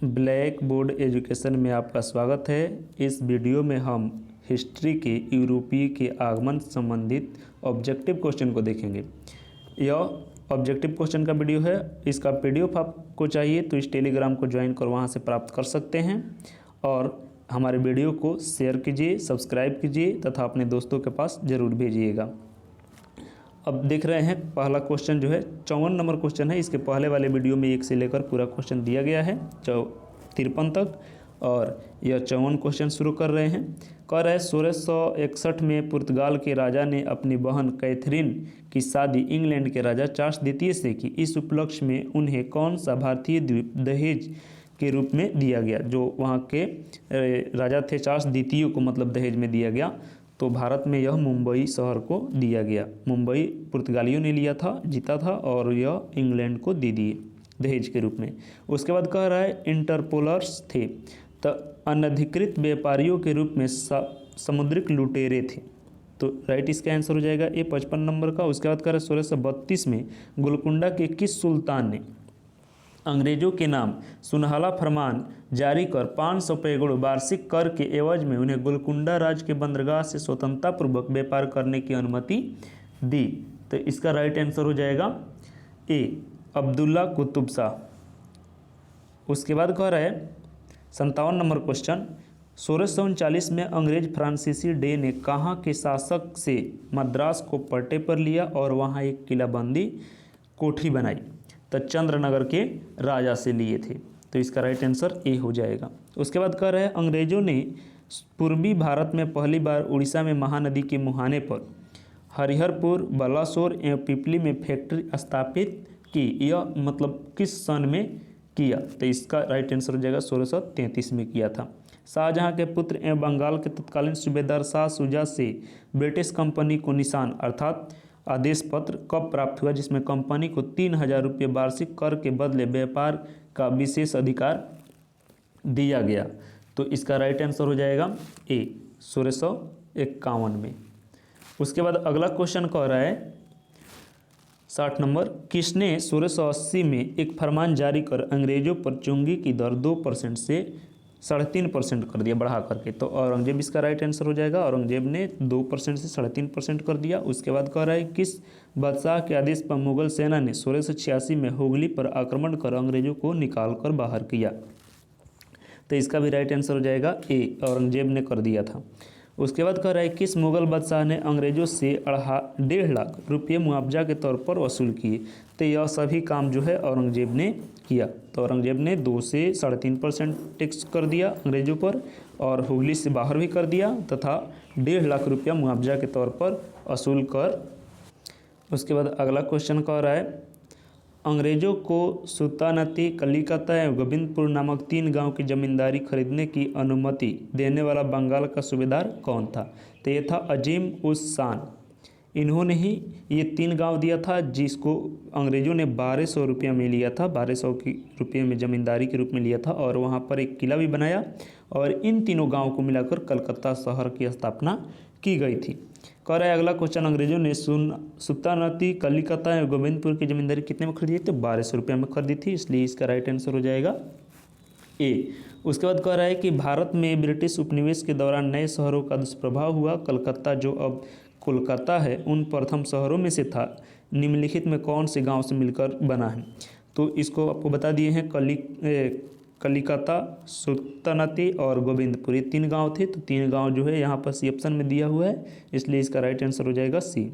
Black board education में आपका स्वागत है। इस वीडियो में हम हिस्ट्री के यूरोपीय के आगमन संबंधित ऑब्जेक्टिव क्वेश्चन को देखेंगे। यह ऑब्जेक्टिव क्वेश्चन का वीडियो है। इसका पीडीएफ आपको चाहिए तो इस टेलीग्राम को ज्वाइन कर वहां से प्राप्त कर सकते हैं और हमारे वीडियो को शेयर कीजिए, सब्सक्राइब कीजिए तथा अपने दोस्तों के पास ज़रूर भेजिएगा। अब देख रहे हैं पहला क्वेश्चन जो है 54 नंबर क्वेश्चन है। इसके पहले वाले वीडियो में 1 से लेकर पूरा क्वेश्चन दिया गया है 53 तक और यह 54 क्वेश्चन शुरू कर रहे हैं। कह रहे हैं 1661 में पुर्तगाल के राजा ने अपनी बहन कैथरीन की शादी इंग्लैंड के राजा चार्ल्स द्वितीय से की। इस उपलक्ष्य में उन्हें कौन सा भारतीय द्वीप दहेज के रूप में दिया गया? जो वहाँ के राजा थे चार्ल्स द्वितीय को मतलब दहेज में दिया गया। तो भारत में यह मुंबई शहर को दिया गया। मुंबई पुर्तगालियों ने लिया था, जीता था और यह इंग्लैंड को दे दिए दहेज के रूप में। उसके बाद कह रहा है इंटरपोलर्स थे तो अनधिकृत व्यापारियों के रूप में समुद्रिक लुटेरे थे। तो राइट इसका आंसर हो जाएगा ए 55 नंबर का। उसके बाद कह रहा है 1632 में गोलकुंडा के किस सुल्तान ने अंग्रेजों के नाम सुनहला फरमान जारी कर 500 पैगुड़ वार्षिक कर के एवज में उन्हें गोलकुंडा राज्य के बंदरगाह से स्वतंत्रतापूर्वक व्यापार करने की अनुमति दी? तो इसका राइट आंसर हो जाएगा ए अब्दुल्ला कुतुब शाह। उसके बाद कह रहा है 57 नंबर क्वेश्चन 1639 में अंग्रेज फ्रांसीसी डे ने कहाँ के शासक से मद्रास को पट्टे पर लिया और वहाँ एक किलाबंदी कोठी बनाई? तो चंद्रनगर के राजा से लिए थे। तो इसका राइट आंसर ए हो जाएगा। उसके बाद कह रहे हैं अंग्रेजों ने पूर्वी भारत में पहली बार उड़ीसा में महानदी के मुहाने पर हरिहरपुर, बलासोर एवं पिपली में फैक्ट्री स्थापित की। यह मतलब किस सन में किया? तो इसका राइट आंसर हो जाएगा 1633 में किया था। शाहजहां के पुत्र एवं बंगाल के तत्कालीन सूबेदार शाह शुजा से ब्रिटिश कंपनी को निशान अर्थात आदेश पत्र कब प्राप्त हुआ जिसमें कंपनी को 3000 रुपये वार्षिक कर के बदले व्यापार का विशेष अधिकार दिया गया? तो इसका राइट आंसर हो जाएगा ए 1651 में। उसके बाद अगला क्वेश्चन कह रहा है 60 नंबर किसने 1680 में एक फरमान जारी कर अंग्रेजों पर चुंगी की दर 2% से 3.5% कर दिया बढ़ा करके? तो औरंगजेब इसका राइट आंसर हो जाएगा। औरंगजेब ने 2% से 3.5% कर दिया। उसके बाद कह रहा है किस बादशाह के आदेश पर मुगल सेना ने 1686 में हुगली पर आक्रमण कर अंग्रेजों को निकाल कर बाहर किया? तो इसका भी राइट आंसर हो जाएगा ए औरंगजेब ने कर दिया था। उसके बाद कह रहा है किस मुगल बादशाह ने अंग्रेजों से 1.5 लाख रुपये मुआवजा के तौर पर वसूल किए? तो यह सभी काम जो है औरंगजेब ने किया। तो औरंगजेब ने 2 से 3.5% टैक्स कर दिया अंग्रेजों पर और हुगली से बाहर भी कर दिया तथा 1.5 लाख रुपया मुआवजा के तौर पर वसूल कर। उसके बाद अगला क्वेश्चन कह रहा है अंग्रेजों को सुल्तानती, कलिकता एवं गोविंदपुर नामक 3 गांव की जमींदारी खरीदने की अनुमति देने वाला बंगाल का सूबेदार कौन था? तो ये था अजीम उस शान। इन्होंने ही ये 3 गांव दिया था जिसको अंग्रेजों ने 1200 रुपये में लिया था। 1200 रुपये में ज़मींदारी के रूप में लिया था और वहाँ पर एक किला भी बनाया और इन तीनों गाँव को मिलाकर कलकत्ता शहर की स्थापना की गई थी। कह रहा है अगला क्वेश्चन अंग्रेजों ने सुल्तानती, कलिकता एवं गोविंदपुर की जमींदारी कितने में खरीदी? तो 1200 रुपये में खरीदी थी, इसलिए इसका राइट आंसर हो जाएगा ए। उसके बाद कह रहा है कि भारत में ब्रिटिश उपनिवेश के दौरान नए शहरों का दुष्प्रभाव हुआ। कलकत्ता जो अब कोलकाता है उन प्रथम शहरों में से था। निम्नलिखित में कौन से गांव से मिलकर बना है? तो इसको आपको बता दिए हैं कलिकता, सुल्तानती और गोविंदपुर ये 3 गांव थे। तो 3 गांव जो है यहाँ पर सी ऑप्शन में दिया हुआ है, इसलिए इसका राइट आंसर हो जाएगा सी।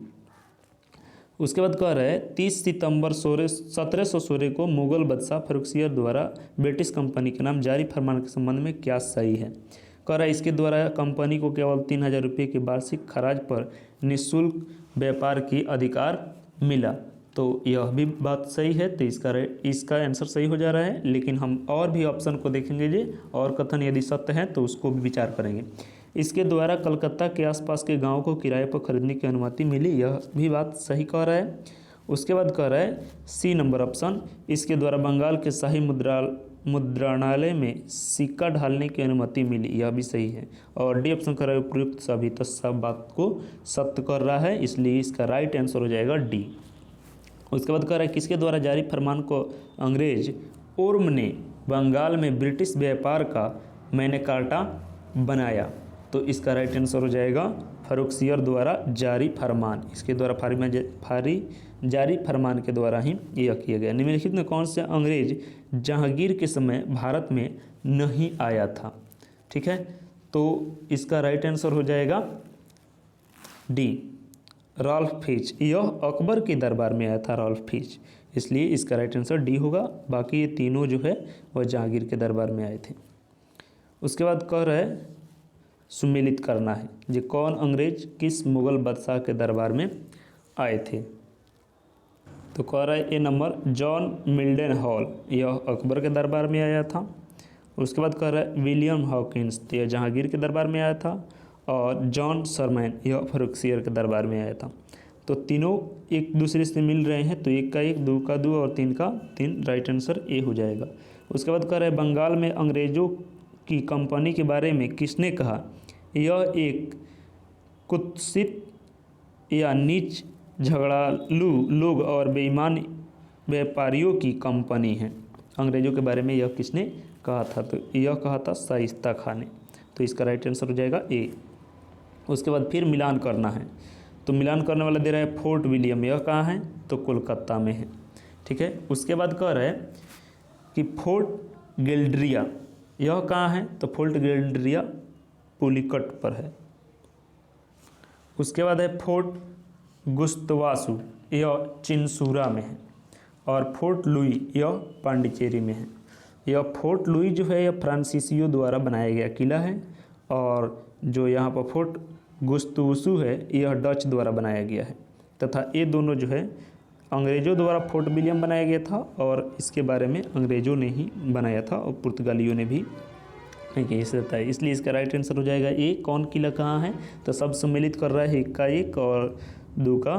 उसके बाद कह रहा है 30 सितंबर 1716 को मुगल बादशाह फर्रुखसियर द्वारा ब्रिटिश कंपनी के नाम जारी फरमान के संबंध में क्या सही है? कह रहा है इसके द्वारा कंपनी को केवल 3000 रुपये के वार्षिक खराज पर निःशुल्क व्यापार की अधिकार मिला। तो यह भी बात सही है। तो इसका आंसर सही हो जा रहा है, लेकिन हम और भी ऑप्शन को देखेंगे जे और कथन यदि सत्य है तो उसको भी विचार करेंगे। इसके द्वारा कलकत्ता के आसपास के गाँव को किराए पर खरीदने की अनुमति मिली, यह भी बात सही कह रहा है। उसके बाद कह रहा है सी नंबर ऑप्शन इसके द्वारा बंगाल के शाही मुद्रणालय में सिक्का ढालने की अनुमति मिली, यह भी सही है। और डी ऑप्शन कर रहा है उपयुक्त सभी, तो सब बात को सत्य कर रहा है, इसलिए इसका राइट आंसर हो जाएगा डी। उसके बाद कह रहा है किसके द्वारा जारी फरमान को अंग्रेज ओर्म ने बंगाल में ब्रिटिश व्यापार का मैंने कार्टा बनाया। तो इसका राइट आंसर हो जाएगा फर्रुखसियर द्वारा जारी फरमान, इसके द्वारा जारी फरमान के द्वारा ही यह किया गया। निम्नलिखित में कौन से अंग्रेज जहांगीर के समय भारत में नहीं आया था? ठीक है, तो इसका राइट आंसर हो जाएगा डी, रॉल्फ फिच। यह अकबर के दरबार में आया था रॉल्फ फिच, इसलिए इसका राइट आंसर डी होगा। बाकी ये तीनों जो है वह जहांगीर के दरबार में आए थे। उसके बाद कह रहे सुमेलित करना है, जो कौन अंग्रेज किस मुगल बादशाह के दरबार में आए थे? तो कह रहा है ए नंबर जॉन मिल्डन हॉल, यह अकबर के दरबार में आया था। उसके बाद कह रहा है विलियम हॉकिंस, तो यह जहांगीर के दरबार में आया था। और जॉन सरमैन, यह फर्रुखसियर के दरबार में आया था। तो तीनों एक दूसरे से मिल रहे हैं, तो एक का एक, दो का दो और तीन का तीन, राइट आंसर ए हो जाएगा। उसके बाद कह रहा है बंगाल में अंग्रेजों की कंपनी के बारे में किसने कहा? यह एक कुत्सित या नीच झगड़ालू लोग और बेईमान व्यापारियों की कंपनी है। अंग्रेजों के बारे में यह किसने कहा था? तो यह कहा था शाइस्ता खान ने। तो इसका राइट आंसर हो जाएगा ए। उसके बाद फिर मिलान करना है, तो मिलान करने वाला दे रहा है फोर्ट विलियम, यह कहाँ है? तो कोलकाता में है। ठीक है, उसके बाद कह रहा है कि फोर्ट गेल्ड्रिया, यह कहाँ है? तो फोर्ट गेल्ड्रिया पुलिकट पर है। उसके बाद है फोर्ट गुस्तवासु, यह चिंसूरा में है। और फोर्ट लुई, यह पांडिचेरी में है। यह फोर्ट लुई जो है यह फ्रांसीसियों द्वारा बनाया गया किला है, और जो यहाँ पर फोर्ट गुस्तवासु है यह डच द्वारा बनाया गया है। तथा ये दोनों जो है अंग्रेज़ों द्वारा फोर्ट विलियम बनाया गया था, और इसके बारे में अंग्रेज़ों ने ही बनाया था और पुर्तगालियों ने भी नहीं रहता है। इसलिए इसका राइट आंसर हो जाएगा ए। कौन किला कहाँ है? तो सब सम्मिलित कर रहा है, एक का एक और दो का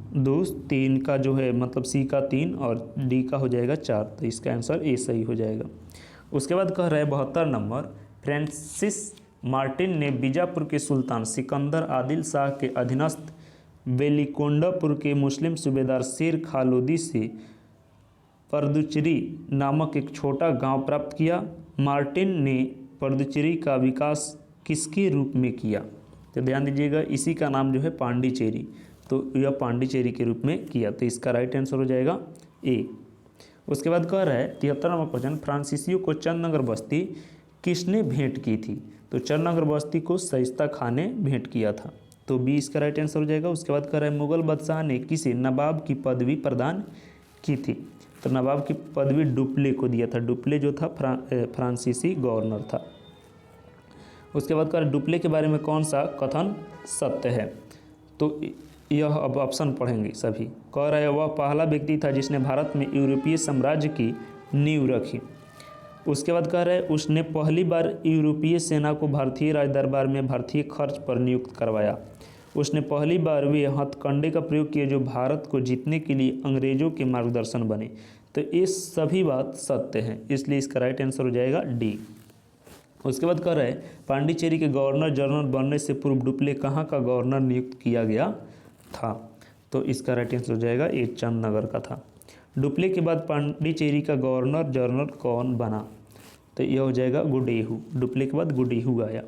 दो, तीन का जो है मतलब सी का तीन और डी का हो जाएगा चार। तो इसका आंसर ए सही हो जाएगा। उसके बाद कह रहा है 72 नंबर, फ्रांसिस मार्टिन ने बीजापुर के सुल्तान सिकंदर आदिल शाह के अधीनस्थ वेलिकोंडापुर के मुस्लिम सूबेदार शेर खालूदी से पर्दुचेरी नामक एक छोटा गांव प्राप्त किया। मार्टिन ने पर्दुचेरी का विकास किसके रूप में किया? तो ध्यान दीजिएगा, इसी का नाम जो है पांडिचेरी, तो यह पांडिचेरी के रूप में किया। तो इसका राइट आंसर हो जाएगा ए। उसके बाद कह रहा है 73 नंबर क्वेश्चन, फ्रांसीसियों को चंदनगर बस्ती किसने भेंट की थी? तो चंदनगर बस्ती को शाइस्ता खान ने भेंट किया था। तो बी इसका राइट आंसर हो जाएगा। उसके बाद कह रहा है मुगल बादशाह ने किसे नवाब की पदवी प्रदान की थी? तो नवाब की पदवी डुप्ले को दिया था। डुप्ले जो था फ्रांसीसी गवर्नर था। उसके बाद कह डुप्ले के बारे में कौन सा कथन सत्य है? तो यह अब ऑप्शन पढ़ेंगे सभी। कह रहा है वह पहला व्यक्ति था जिसने भारत में यूरोपीय साम्राज्य की नींव रखी। उसके बाद कह रहा है उसने पहली बार यूरोपीय सेना को भारतीय राज दरबार में भारतीय खर्च पर नियुक्त करवाया। उसने पहली बार वे हथकंडे का प्रयोग किया जो भारत को जीतने के लिए अंग्रेजों के मार्गदर्शन बने। तो ये सभी बात सत्य हैं, इसलिए इसका राइट आंसर हो जाएगा डी। उसके बाद कह रहा है पांडिचेरी के गवर्नर जनरल बनने से पूर्व डुप्ले कहाँ का गवर्नर नियुक्त किया गया था? तो इसका राइट आंसर हो जाएगा ए, चंदनगर का था। डुप्ले के बाद पांडिचेरी का गवर्नर जनरल कौन बना? तो यह हो जाएगा गुडेहू। डुप्ले के बाद गुडेहू आया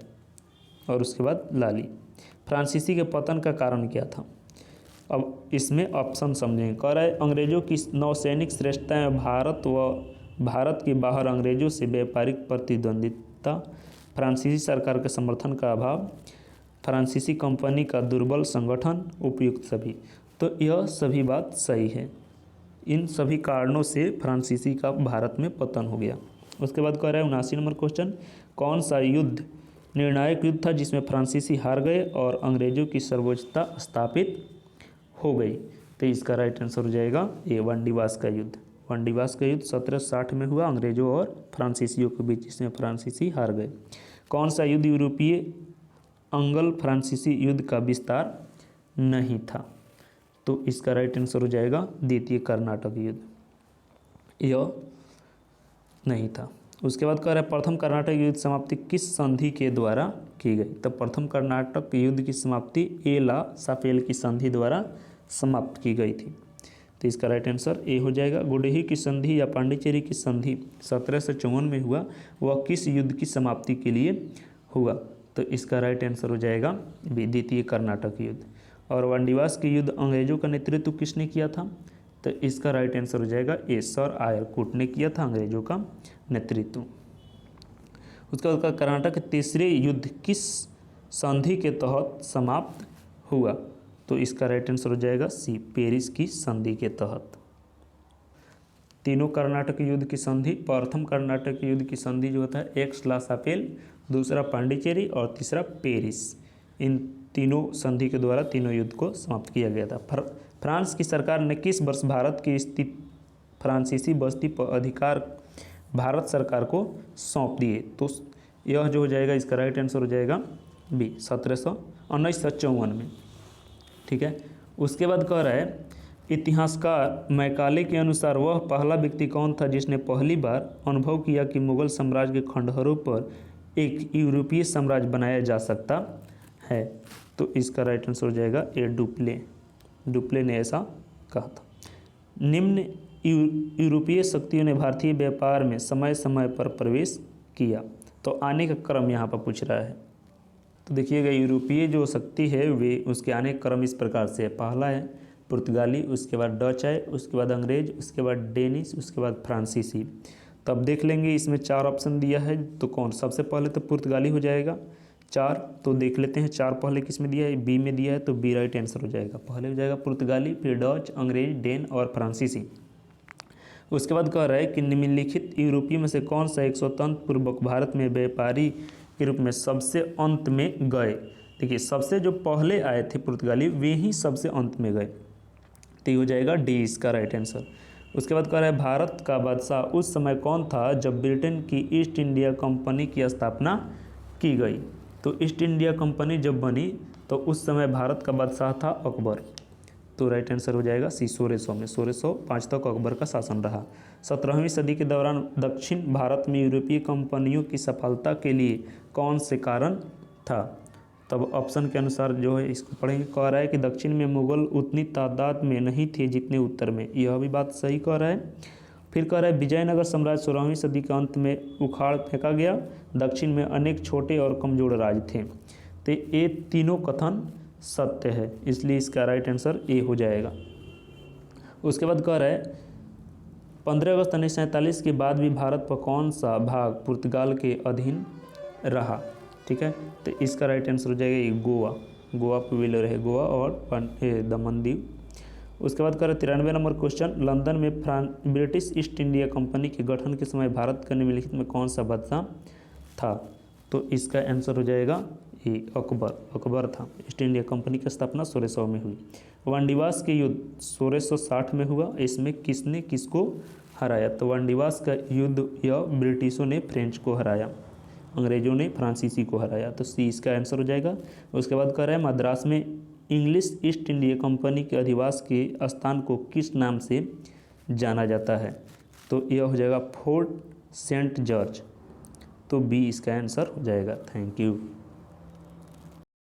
और उसके बाद लाली। फ्रांसीसी के पतन का कारण क्या था? अब इसमें ऑप्शन समझेंगे। कह रहा है अंग्रेजों की नौसैनिक श्रेष्ठताएं, भारत के बाहर अंग्रेजों से व्यापारिक प्रतिद्वंदिता, फ्रांसीसी सरकार के समर्थन का अभाव, फ्रांसीसी कंपनी का दुर्बल संगठन, उपयुक्त सभी। तो यह सभी बात सही है। इन सभी कारणों से फ्रांसीसी का भारत में पतन हो गया। उसके बाद कह रहा है 79 नंबर क्वेश्चन, कौन सा युद्ध निर्णायक युद्ध था जिसमें फ्रांसीसी हार गए और अंग्रेजों की सर्वोच्चता स्थापित हो गई? तो इसका राइट आंसर हो जाएगा ए, वांडीवास का युद्ध। वांडीवास का युद्ध 1760 में हुआ अंग्रेजों और फ्रांसीसियों के बीच, जिसमें फ्रांसीसी हार गए। कौन सा युद्ध यूरोपीय अंग्ल फ्रांसीसी युद्ध का विस्तार नहीं था? तो इसका राइट आंसर हो जाएगा द्वितीय कर्नाटक युद्ध, यह नहीं था। उसके बाद कह रहा है प्रथम कर्नाटक युद्ध समाप्ति किस संधि के द्वारा की गई? तो प्रथम कर्नाटक युद्ध की समाप्ति एला सापेल की संधि द्वारा समाप्त की गई थी। तो इसका राइट आंसर ए हो जाएगा। गुडही की संधि या पांडिचेरी की संधि 1754 में हुआ, वह किस युद्ध की समाप्ति के लिए हुआ? तो इसका राइट आंसर हो जाएगा बी, द्वितीय कर्नाटक युद्ध। और वांडीवास के युद्ध अंग्रेजों का नेतृत्व किसने किया था? तो इसका राइट आंसर हो जाएगा ए, सर आयरकुट ने किया था अंग्रेजों का नेतृत्व। उसके बाद कर्नाटक के तीसरे युद्ध किस संधि के तहत समाप्त हुआ? तो इसका राइट आंसर हो जाएगा सी, पेरिस की संधि के तहत। तीनों कर्नाटक युद्ध की संधि, प्रथम कर्नाटक युद्ध की संधि जो होता है एक्स-ला-सापेल, दूसरा पांडिचेरी और तीसरा पेरिस, इन तीनों संधि के द्वारा तीनों युद्ध को समाप्त किया गया था। फ्रांस की सरकार ने किस वर्ष भारत की स्थित फ्रांसीसी बस्ती पर अधिकार भारत सरकार को सौंप दिए? तो यह जो हो जाएगा इसका राइट आंसर हो जाएगा बी, 1954 में। ठीक है। उसके बाद कह रहा है इतिहासकार मैकाले के अनुसार वह पहला व्यक्ति कौन था जिसने पहली बार अनुभव किया कि मुगल साम्राज्य के खंडहरों पर एक यूरोपीय साम्राज्य बनाया जा सकता है? तो इसका राइट आंसर हो जाएगा ए, डुप्ले ने ऐसा कहा था। निम्न यूरोपीय शक्तियों ने भारतीय व्यापार में समय समय पर प्रवेश किया। तो आने का क्रम यहाँ पर पूछ रहा है। तो देखिएगा यूरोपीय जो शक्ति है वे उसके आने का क्रम इस प्रकार से है। पहला है पुर्तगाली, उसके बाद डच है, उसके बाद अंग्रेज, उसके बाद डेनिश, उसके बाद फ्रांसीसी। तब देख लेंगे इसमें 4 ऑप्शन दिया है तो कौन? सबसे पहले तो पुर्तगाली हो जाएगा 4। तो देख लेते हैं 4 पहले किस में दिया है? बी में दिया है, तो बी राइट आंसर हो जाएगा। पहले हो जाएगा पुर्तगाली, फिर डच, अंग्रेज, डेन और फ्रांसीसी। उसके बाद कह रहा है कि निम्नलिखित यूरोपीय में से कौन सा एक स्वतंत्र पूर्वक भारत में व्यापारी के रूप में सबसे अंत में गए? देखिए सबसे जो पहले आए थे पुर्तगाली वे ही सबसे अंत में गए, तो ये हो जाएगा डी इसका राइट आंसर। उसके बाद कह रहा है भारत का बादशाह उस समय कौन था जब ब्रिटेन की ईस्ट इंडिया कंपनी की स्थापना की गई? तो ईस्ट इंडिया कंपनी जब बनी तो उस समय भारत का बादशाह था अकबर। तो राइट आंसर हो जाएगा सी, 1600 में। 1605 तक अकबर का शासन रहा। 17वीं सदी के दौरान दक्षिण भारत में यूरोपीय कंपनियों की सफलता के लिए कौन से कारण था? तब ऑप्शन के अनुसार जो है इसको पढ़ेंगे। कह रहा है कि दक्षिण में मुगल उतनी तादाद में नहीं थे जितने उत्तर में, यह भी बात सही कह रहा है। फिर कह रहा है विजयनगर साम्राज्य 16वीं सदी के अंत में उखाड़ फेंका गया, दक्षिण में अनेक छोटे और कमजोर राज्य थे। तो ये तीनों कथन सत्य है, इसलिए इसका राइट आंसर ए हो जाएगा। उसके बाद कह रहा है 15 अगस्त 1947 के बाद भी भारत पर कौन सा भाग पुर्तगाल के अधीन रहा? ठीक है, तो इसका राइट आंसर हो जाएगा ये गोवा पे विलय रहे, गोवा और दमन दीव। उसके बाद कह रहे 93 नंबर क्वेश्चन, लंदन में ब्रिटिश ईस्ट इंडिया कंपनी के गठन के समय भारत का निम्नलिखित में कौन सा बादशाह था? तो इसका आंसर हो जाएगा ये अकबर था। ईस्ट इंडिया कंपनी की स्थापना 1600 में हुई। वांडीवास के युद्ध 1660 में हुआ, इसमें किसने किसको हराया? तो वांडीवास का युद्ध यह ब्रिटिशों ने फ्रेंच को हराया, अंग्रेजों ने फ्रांसीसी को हराया। तो सी इसका आंसर हो जाएगा। उसके बाद कह रहा है मद्रास में इंग्लिश ईस्ट इंडिया कंपनी के अधिवास के स्थान को किस नाम से जाना जाता है? तो यह हो जाएगा फोर्ट सेंट जॉर्ज। तो बी इसका आंसर हो जाएगा। Thank you.